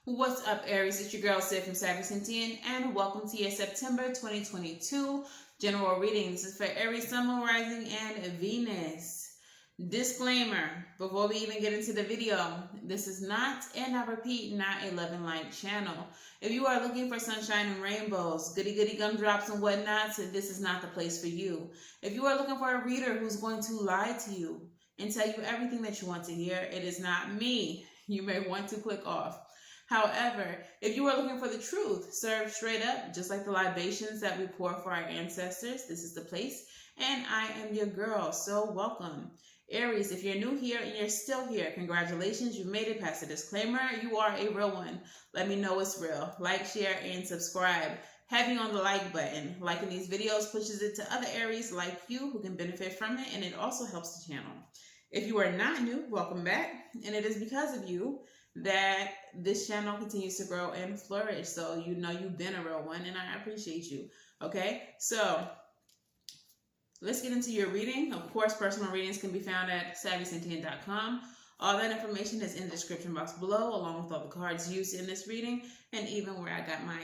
What's up, Aries? It's your girl, Savy from Savy, Sentient, and welcome to your September 2022 general reading. This is for Aries, Sun, Moon, Rising, and Venus. Disclaimer, before we even get into the video, this is not, and I repeat, not a love and light channel. If you are looking for sunshine and rainbows, goody gumdrops and whatnot, this is not the place for you. If you are looking for a reader who's going to lie to you and tell you everything that you want to hear, it is not me. You may want to click off. However, if you are looking for the truth, served straight up, just like the libations that we pour for our ancestors, this is the place, and I am your girl, so welcome. Aries, if you're new here and you're still here, congratulations, you made it past the disclaimer. You are a real one. Let me know it's real. Like, share, and subscribe. Heavy on the like button. Liking these videos pushes it to other Aries like you who can benefit from it, and it also helps the channel. If you are not new, welcome back, and it is because of you that this channel continues to grow and flourish. So you know you've been a real one, and I appreciate you. Okay, so let's get into your reading. Of course, personal readings can be found at savyreadings.com. All that information is in the description box below, along with all the cards used in this reading, and even where I got my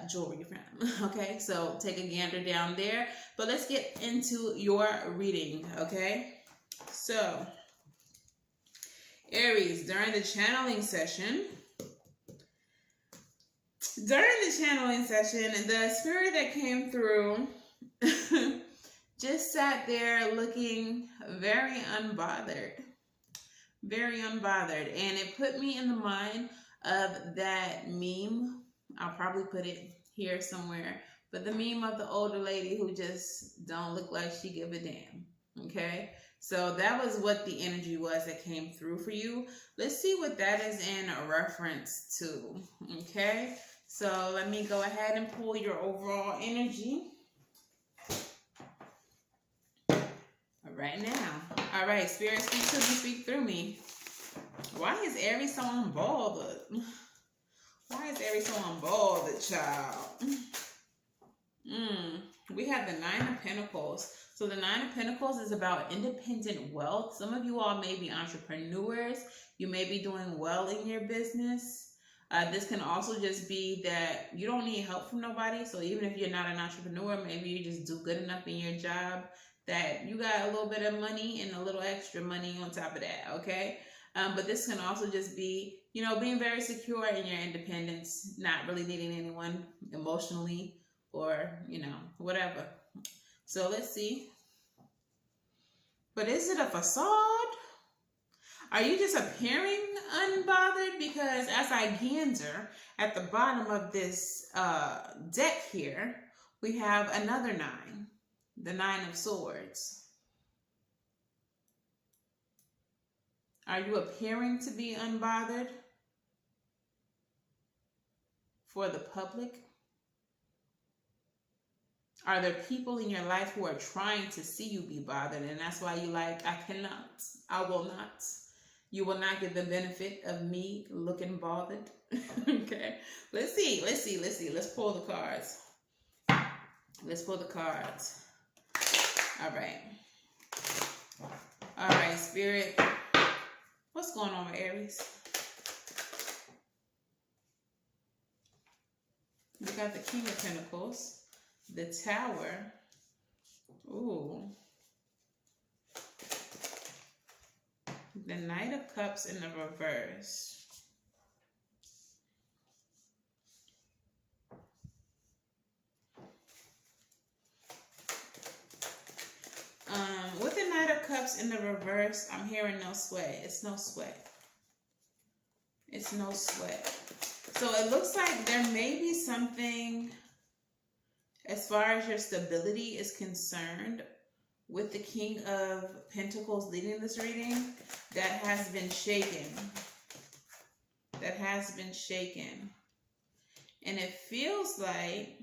jewelry from. Okay, so take a gander down there. But let's get into your reading, okay? So, Aries, during the channeling session, the spirit that came through just sat there looking very unbothered. Very unbothered. And it put me in the mind of that meme. I'll probably put it here somewhere. But the meme of the older lady who just don't look like she give a damn. Okay? So that was what the energy was that came through for you. Let's see what that is in reference to. Okay? So let me go ahead and pull your overall energy. Right now. All right, Spirit, speak to me, speak through me. Why is Aries so unbothered? Why is Aries so unbothered, child? We have the Nine of Pentacles. So the Nine of Pentacles is about independent wealth. Some of you all may be entrepreneurs. You may be doing well in your business. This can also just be that you don't need help from nobody. So even if you're not an entrepreneur, maybe you just do good enough in your job that you got a little bit of money and a little extra money on top of that, okay? But this can also just be, you know, being very secure in your independence, not really needing anyone emotionally or, you know, whatever. So let's see. But is it a facade? Are you just appearing unbothered? Because as I gander at the bottom of this deck here, we have another nine. The Nine of Swords. Are you appearing to be unbothered for the public? Are there people in your life who are trying to see you be bothered, and that's why you like, I cannot, I will not. You will not get the benefit of me looking bothered. Okay, let's see. Let's pull the cards. All right, Spirit. What's going on with Aries? We got the King of Pentacles, the Tower. Ooh. The Knight of Cups in the reverse. With the Knight of Cups in the reverse, I'm hearing no sweat. It's no sweat. It's no sweat. So it looks like there may be something as far as your stability is concerned with the King of Pentacles leading this reading that has been shaken. And it feels like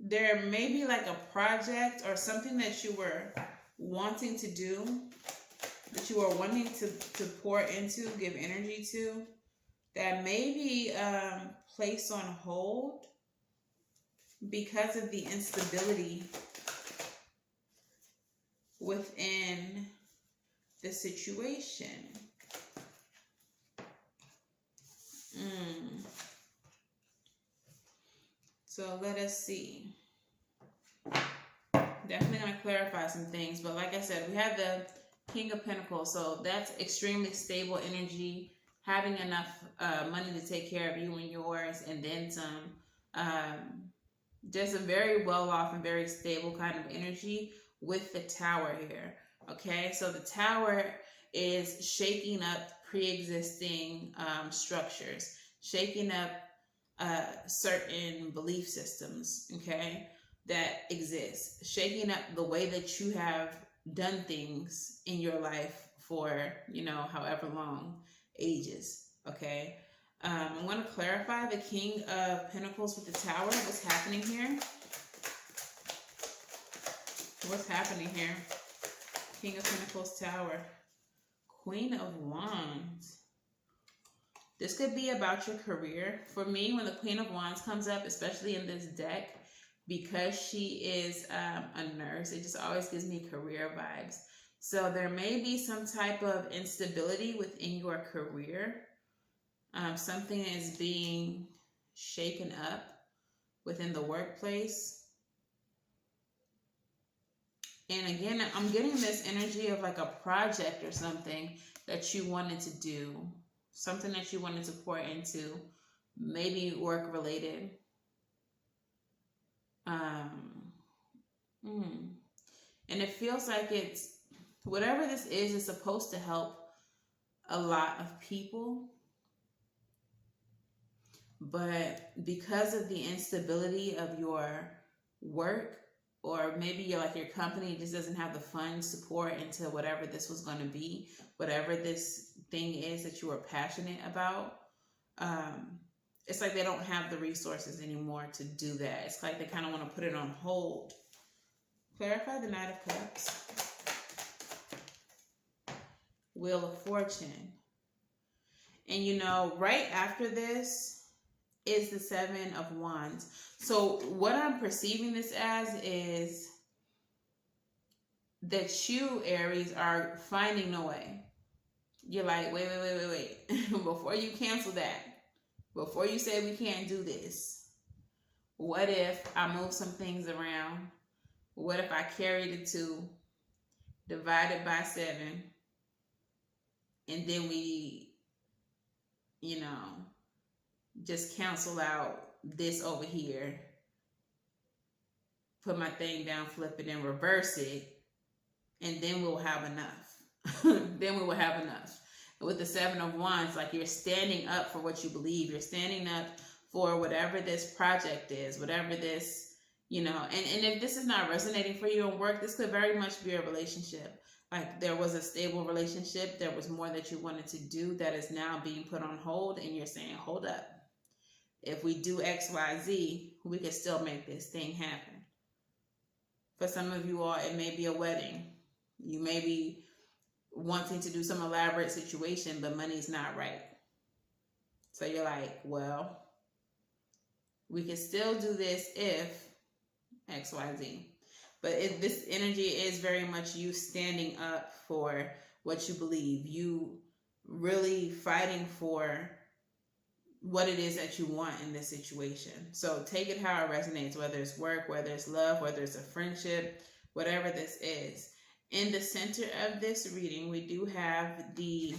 there may be like a project or something that you were wanting to do, that you are wanting to pour into, give energy to, that may be placed on hold because of the instability within the situation. So let us see. Definitely going to clarify some things, but like I said, we have the King of Pentacles, so that's extremely stable energy, having enough money to take care of you and yours, and then some. Just a very well off and very stable kind of energy with the Tower here. Okay, so the Tower is shaking up pre-existing structures, shaking up certain belief systems, okay, that exist, shaking up the way that you have done things in your life for, you know, however long, ages, okay. I'm going to clarify the King of Pentacles with the Tower. What's happening here? What's happening here? King of Pentacles, Tower. Queen of Wands. This could be about your career. For me, when the Queen of Wands comes up, especially in this deck, because she is a nurse, it just always gives me career vibes. So there may be some type of instability within your career. Something is being shaken up within the workplace. And again, I'm getting this energy of like a project or something that you wanted to do, something that you wanted to pour into, maybe work related. And it feels like it's, whatever this is supposed to help a lot of people. But because of the instability of your work, or maybe you're like your company just doesn't have the funds to pour into whatever this was going to be, whatever this thing is that you are passionate about, it's like they don't have the resources anymore to do that. It's like they kind of want to put it on hold. Clarify the Knight of Cups. Wheel of Fortune. And you know, right after this is the Seven of Wands. So what I'm perceiving this as is that you, Aries, are finding a way. You're like, wait. Before you cancel that, before you say we can't do this, what if I move some things around? What if I carry the 2, divided by 7, and then we, you know, just cancel out this over here, put my thing down, flip it, and reverse it, and then we'll have enough. Then we will have enough. With the Seven of Wands, like you're standing up for what you believe. You're standing up for whatever this project is, whatever this, you know, and if this is not resonating for you in work, this could very much be a relationship. Like there was a stable relationship, there was more that you wanted to do that is now being put on hold, and you're saying, hold up. If we do X, Y, Z, we can still make this thing happen. For some of you all, it may be a wedding. You may be wanting to do some elaborate situation, but money's not right. So you're like, well, we can still do this if X, Y, Z. But this energy is very much you standing up for what you believe. You really fighting for what it is that you want in this situation. So take it how it resonates, whether it's work, whether it's love, whether it's a friendship, whatever this is. In the center of this reading, we do have the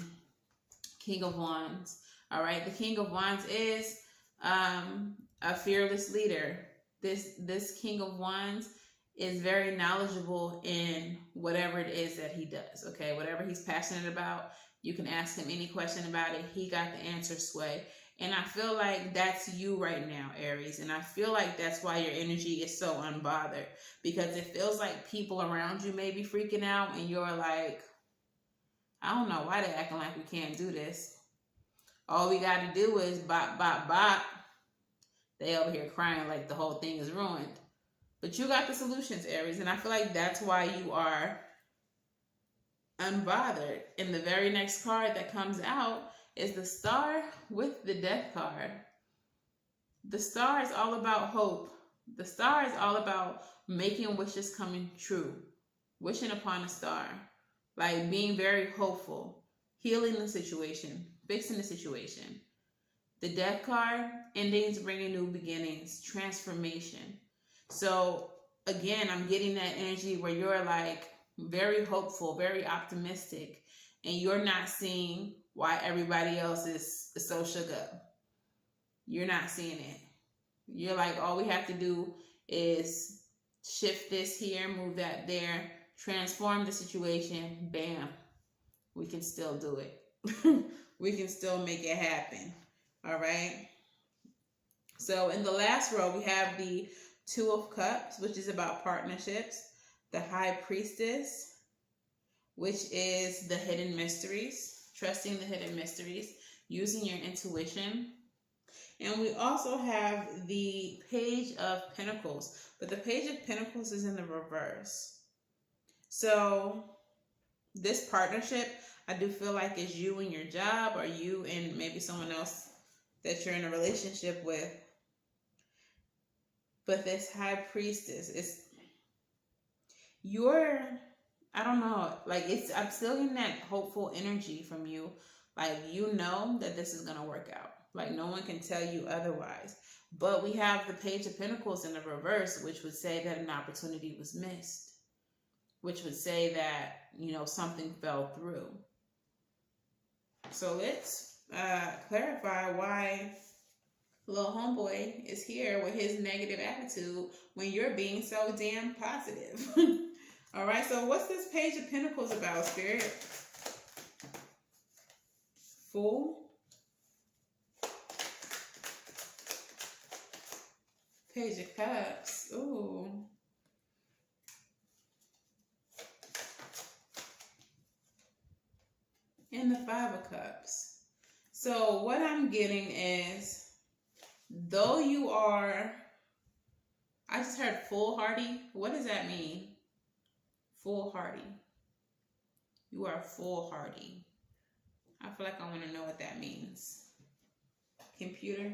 King of Wands. All right, the King of Wands is a fearless leader. This King of Wands is very knowledgeable in whatever it is that he does. Okay, whatever he's passionate about, you can ask him any question about it. He got the answer, sway. And I feel like that's you right now, Aries. And I feel like that's why your energy is so unbothered. Because it feels like people around you may be freaking out and you're like, I don't know why they're acting like we can't do this. All we got to do is bop, bop, bop. They over here crying like the whole thing is ruined. But you got the solutions, Aries. And I feel like that's why you are unbothered. And the very next card that comes out is the Star with the Death card. The Star is all about hope. The Star is all about making wishes coming true. Wishing upon a star. like being very hopeful, healing the situation, fixing the situation. The Death card, endings bringing new beginnings, transformation. So again, I'm getting that energy where you're like very hopeful, very optimistic, and you're not seeing why everybody else is so shook up. You're not seeing it. You're like, all we have to do is shift this here, move that there, transform the situation, bam, we can still do it. We can still make it happen. All right. So in the last row, we have the Two of Cups, which is about partnerships. The High Priestess, which is the hidden mysteries, trusting the hidden mysteries, using your intuition. And we also have the Page of Pentacles, but the Page of Pentacles is in the reverse. So this partnership, I do feel like is you and your job, or you and maybe someone else that you're in a relationship with. But this High Priestess, it's you're, I don't know, like I'm still getting that hopeful energy from you. Like, you know that this is gonna work out. Like, no one can tell you otherwise. But we have the Page of Pentacles in the reverse, which would say that an opportunity was missed, which would say that, you know, something fell through. So let's clarify why little homeboy is here with his negative attitude when you're being so damn positive. All right, so what's this Page of Pentacles about, Spirit? Fool. Page of Cups. Ooh. And the Five of Cups. So what I'm getting is, though you are, I just heard foolhardy. What does that mean? Foolhardy. You are foolhardy. I feel like I want to know what that means. Computer.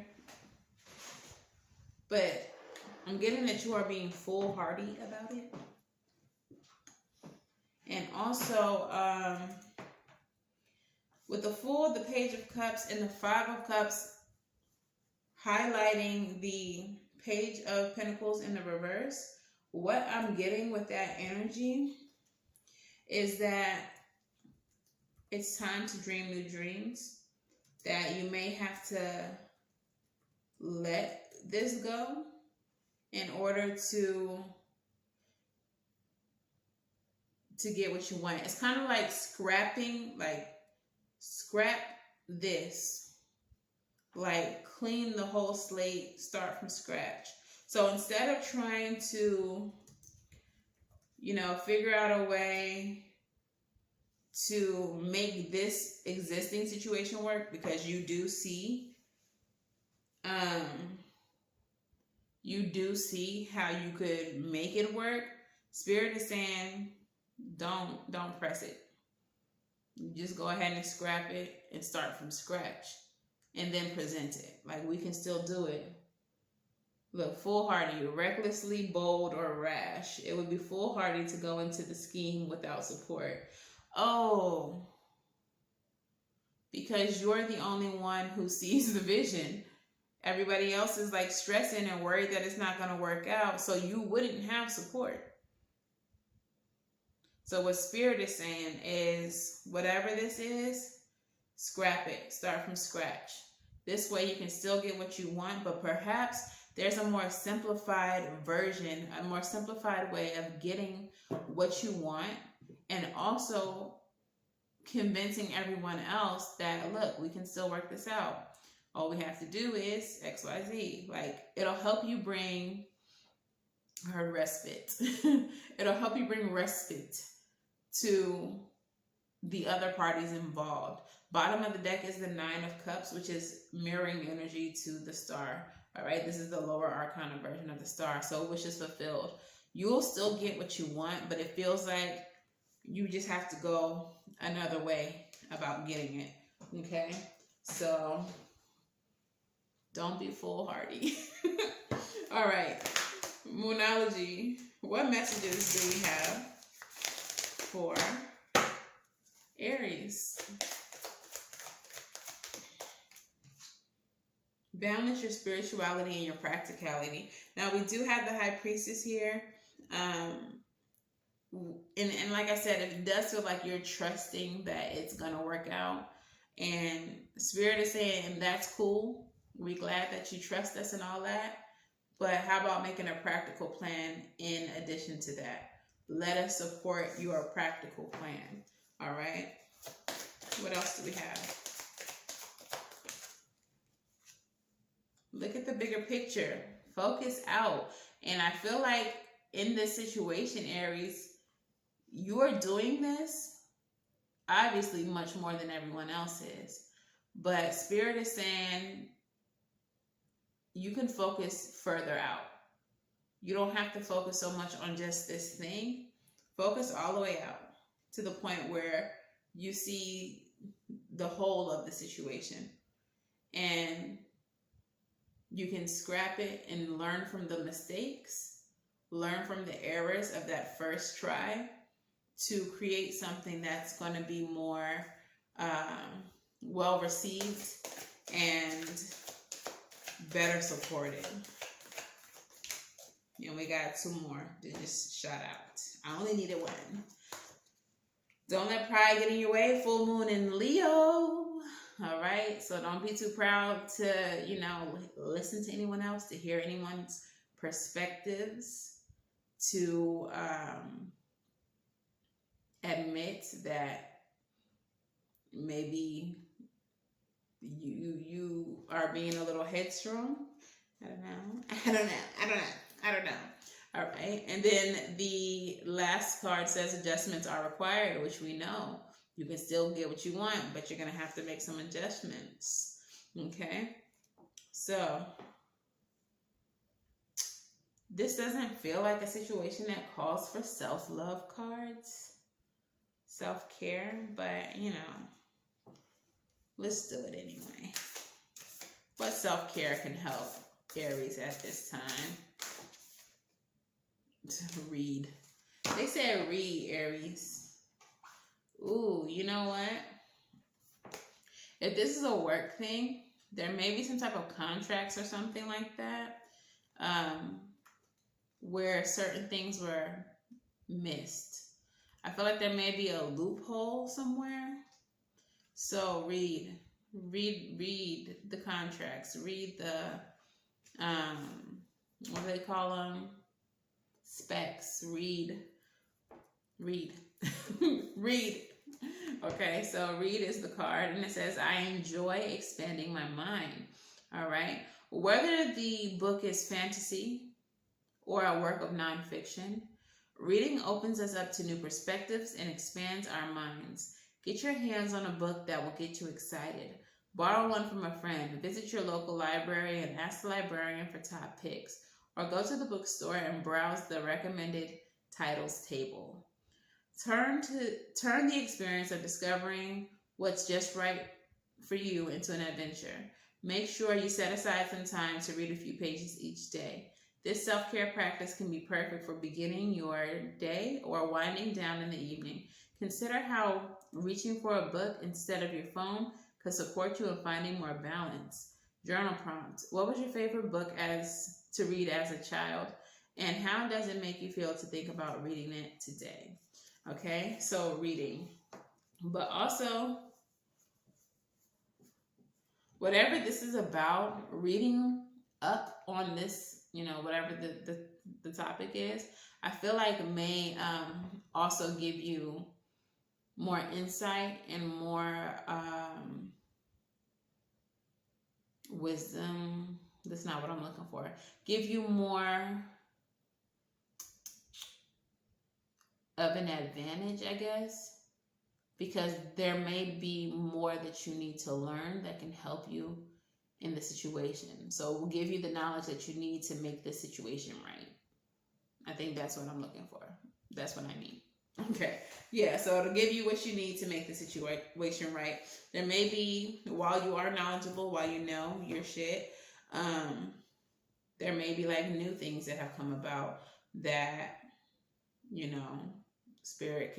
But I'm getting that you are being foolhardy about it. And also, with the Fool, the Page of Cups, and the Five of Cups, highlighting the Page of Pentacles in the reverse, what I'm getting with that energy is that it's time to dream new dreams, that you may have to let this go in order to get what you want. It's kind of like scrapping, like scrap this, like clean the whole slate, start from scratch. So instead of trying to, you know, figure out a way to make this existing situation work, because you do see how you could make it work. Spirit is saying, don't press it. Just go ahead and scrap it and start from scratch, and then present it. Like, we can still do it. Look, foolhardy, recklessly bold or rash. It would be foolhardy to go into the scheme without support. Oh, because you're the only one who sees the vision. Everybody else is like stressing and worried that it's not going to work out, so you wouldn't have support. So what Spirit is saying is, whatever this is, scrap it. Start from scratch. This way you can still get what you want, but perhaps there's a more simplified version, a more simplified way of getting what you want, and also convincing everyone else that, look, we can still work this out. All we have to do is XYZ. Like, it'll help you bring her respite. It'll help you bring respite to the other parties involved. Bottom of the deck is the Nine of Cups, which is mirroring energy to the Star. All right, this is the lower arcana version of the Star. So wishes fulfilled. You'll still get what you want, but it feels like you just have to go another way about getting it. Okay, so don't be foolhardy. All right, Monology. What messages do we have for Aries. Balance your spirituality and your practicality. Now, we do have the High Priestess here. And like I said, it does feel like you're trusting that it's going to work out. And Spirit is saying, that's cool. We're glad that you trust us and all that. But how about making a practical plan in addition to that? Let us support your practical plan. All right. What else do we have? Look at the bigger picture. Focus out. And I feel like in this situation, Aries, you are doing this obviously much more than everyone else is. But Spirit is saying you can focus further out. You don't have to focus so much on just this thing. Focus all the way out to the point where you see the whole of the situation. And you can scrap it and learn from the mistakes, learn from the errors of that first try to create something that's going to be more well received and better supported. And we got two more to just shout out. I only needed one. Don't let pride get in your way. Full moon in Leo. All right. So don't be too proud to, listen to anyone else, to hear anyone's perspectives, to admit that maybe you are being a little headstrong. I don't know. All right. And then the last card says adjustments are required, which we know. You can still get what you want, but you're going to have to make some adjustments. Okay. So this doesn't feel like a situation that calls for self-love cards, self-care, but let's do it anyway. What self-care can help Aries at this time? Read. They said read, Aries. Ooh, you know what? If this is a work thing, there may be some type of contracts or something like that, where certain things were missed. I feel like there may be a loophole somewhere. So read the contracts. Read the what do they call them? Specs. Read. Read. Okay, so read is the card, and it says, I enjoy expanding my mind. All right. Whether the book is fantasy or a work of nonfiction, reading opens us up to new perspectives and expands our minds. Get your hands on a book that will get you excited. Borrow one from a friend. Visit your local library and ask the librarian for top picks. Or go to the bookstore and browse the recommended titles table. Turn the experience of discovering what's just right for you into an adventure. Make sure you set aside some time to read a few pages each day. This self-care practice can be perfect for beginning your day or winding down in the evening. Consider how reaching for a book instead of your phone could support you in finding more balance. Journal prompt. What was your favorite book to read as a child? And how does it make you feel to think about reading it today? Okay, so reading. But also, whatever this is about, reading up on this, whatever the topic is, I feel like it may also give you more insight and more wisdom. That's not what I'm looking for. Give you more of an advantage, I guess, because there may be more that you need to learn that can help you in the situation. So it will give you the knowledge that you need to make the situation right. I think that's what I'm looking for. That's what I mean. Okay. Yeah, so it'll give you what you need to make the situation right. There may be, while you are knowledgeable, while you know your shit, there may be like new things that have come about that, Spirit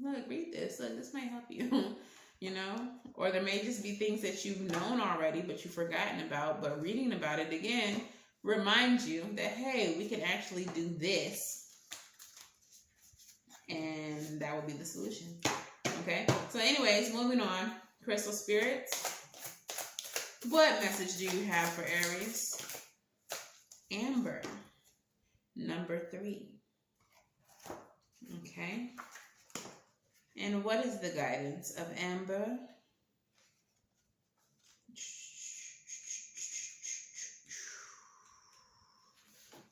look, read this. Look, this might help you. You know? Or there may just be things that you've known already, but you've forgotten about. But reading about it again reminds you that, hey, we can actually do this. And that would be the solution. Okay? So anyways, moving on. Crystal spirits. What message do you have for Aries? Amber. Number 3. Okay. And what is the guidance of Amber?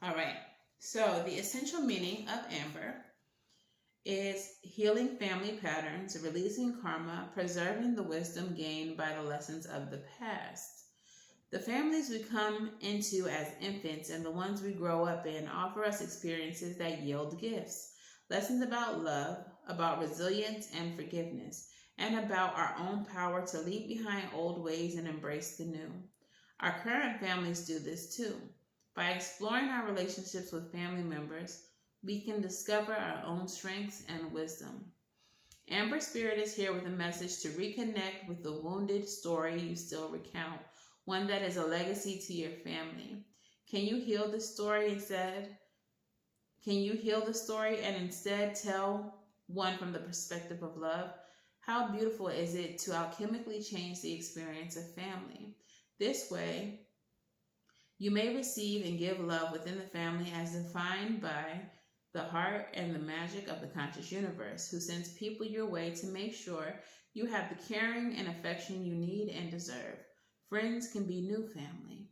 All right. So the essential meaning of Amber is healing family patterns, releasing karma, preserving the wisdom gained by the lessons of the past. The families we come into as infants and the ones we grow up in offer us experiences that yield gifts. Lessons about love, about resilience and forgiveness, and about our own power to leave behind old ways and embrace the new. Our current families do this too. By exploring our relationships with family members, we can discover our own strengths and wisdom. Amber Spirit is here with a message to reconnect with the wounded story you still recount, one that is a legacy to your family. Can you heal the story instead? Can you heal the story and instead tell one from the perspective of love? How beautiful is it to alchemically change the experience of family? This way, you may receive and give love within the family as defined by the heart and the magic of the conscious universe, who sends people your way to make sure you have the caring and affection you need and deserve. Friends can be new family.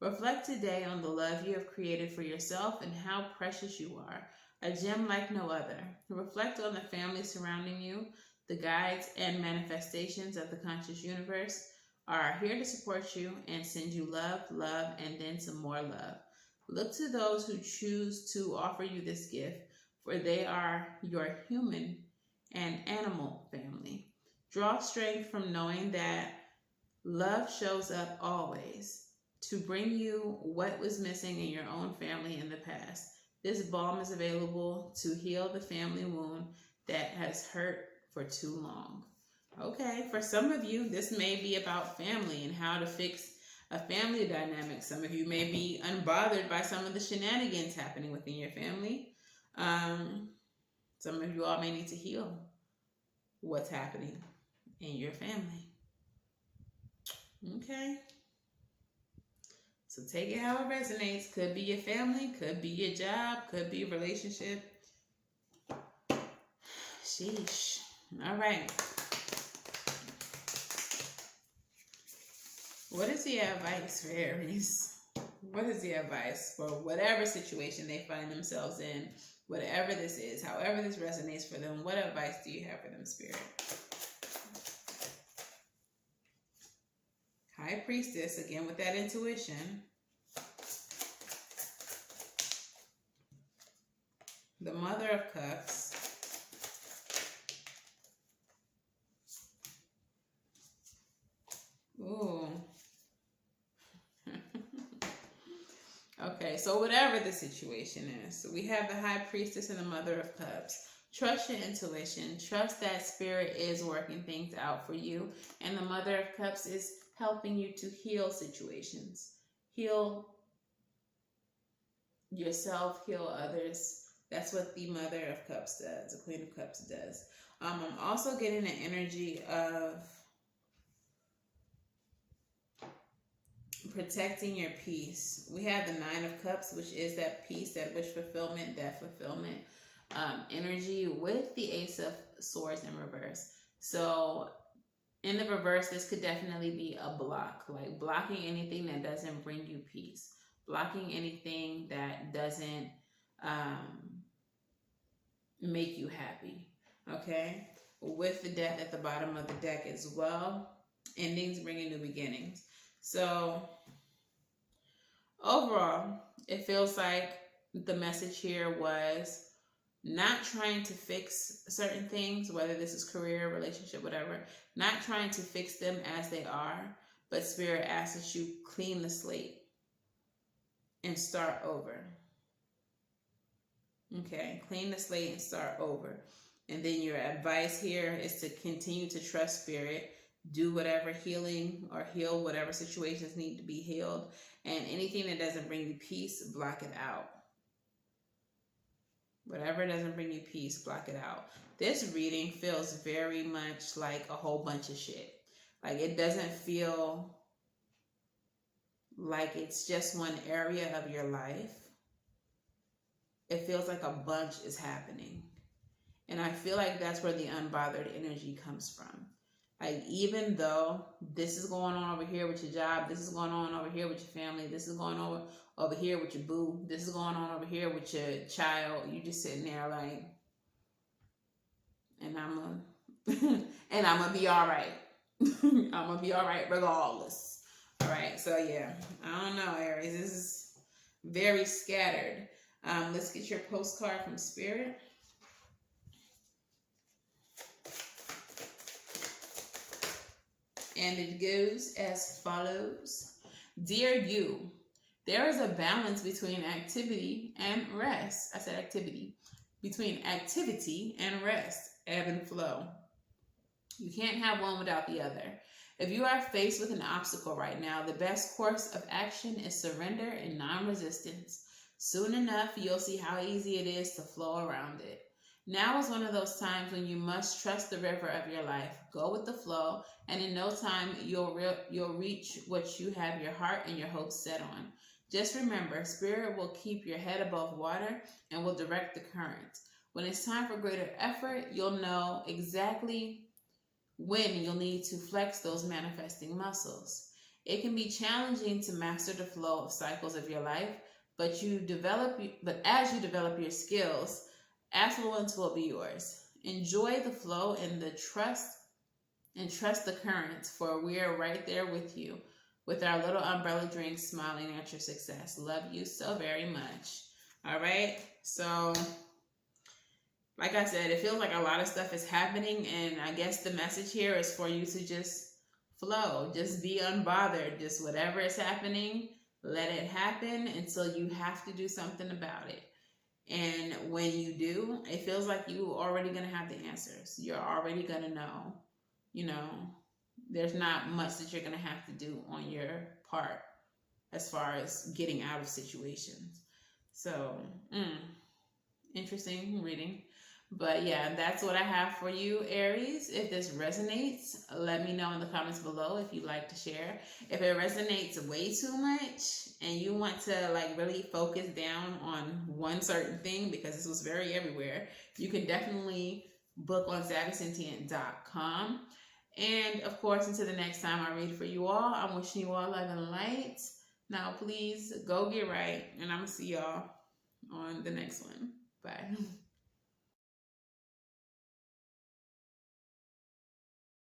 Reflect today on the love you have created for yourself and how precious you are, a gem like no other. Reflect on the family surrounding you. The guides and manifestations of the conscious universe are here to support you and send you love, and then some more love. Look to those who choose to offer you this gift, for they are your human and animal family. Draw strength from knowing that love shows up always to bring you what was missing in your own family in the past. This balm is available to heal the family wound that has hurt for too long. Okay, for some of you, this may be about family and how to fix a family dynamic. Some of you may be unbothered by some of the shenanigans happening within your family. Some of you all may need to heal what's happening in your family. Okay. So take it how it resonates. Could be your family, could be your job, could be a relationship. Sheesh. All right. What is the advice for Aries? What is the advice for whatever situation they find themselves in? Whatever this is, however this resonates for them, what advice do you have for them, Spirit? High Priestess, again with that intuition. The Mother of Cups. Ooh. Okay, so whatever the situation is, so we have the High Priestess and the Mother of Cups. Trust your intuition. Trust that Spirit is working things out for you. And the Mother of Cups is helping you to heal situations. Heal yourself, heal others. That's what the Mother of Cups does, the Queen of Cups does. I'm also getting an energy of protecting your peace. We have the Nine of Cups, which is that peace, that wish fulfillment, that fulfillment energy, with the Ace of Swords in reverse. So in the reverse, this could definitely be a block, like blocking anything that doesn't bring you peace, blocking anything that doesn't make you happy. Okay, with the Death at the bottom of the deck as well. Endings bringing new beginnings. So overall, it feels like the message here was not trying to fix certain things, whether this is career, relationship, whatever, not trying to fix them as they are, but Spirit asks that you clean the slate and start over. Okay, clean the slate and start over. And then your advice here is to continue to trust spirit, do whatever healing or heal whatever situations need to be healed, and anything that doesn't bring you peace, block it out. Whatever doesn't bring you peace, block it out. This reading feels very much like a whole bunch of shit. Like, it doesn't feel like it's just one area of your life. It feels like a bunch is happening. And I feel like that's where the unbothered energy comes from. Like, even though this is going on over here with your job, this is going on over here with your family, this is going on over here with your boo, this is going on over here with your child, you just sitting there like, and I'm gonna be all right. I'm gonna be all right regardless. All right, so yeah, I don't know, Aries. This is very scattered. Let's get your postcard from Spirit. And it goes as follows. Dear you, there is a balance between activity and rest. I said activity. Between activity and rest, ebb and flow. You can't have one without the other. If you are faced with an obstacle right now, the best course of action is surrender and non-resistance. Soon enough, you'll see how easy it is to flow around it. Now is one of those times when you must trust the river of your life. Go with the flow, and in no time, you'll reach what you have your heart and your hopes set on. Just remember, Spirit will keep your head above water and will direct the current. When it's time for greater effort, you'll know exactly when you'll need to flex those manifesting muscles. It can be challenging to master the flow of cycles of your life, but as you develop your skills, affluence will be yours. Enjoy the flow and trust the currents, for we are right there with you, with our little umbrella drink, smiling at your success. Love you so very much. All right, so like I said, it feels like a lot of stuff is happening, and I guess the message here is for you to just flow, just be unbothered, just whatever is happening, let it happen until you have to do something about it. And when you do, it feels like you're already going to have the answers. You're already going to know, there's not much that you're going to have to do on your part as far as getting out of situations. So, interesting reading. But yeah, that's what I have for you, Aries. If this resonates, let me know in the comments below if you'd like to share. If it resonates way too much and you want to really focus down on one certain thing, because this was very everywhere, you can definitely book on savyreadings.com. And of course, until the next time I read for you all, I'm wishing you all love and light. Now, please go get right, and I'm going to see y'all on the next one. Bye.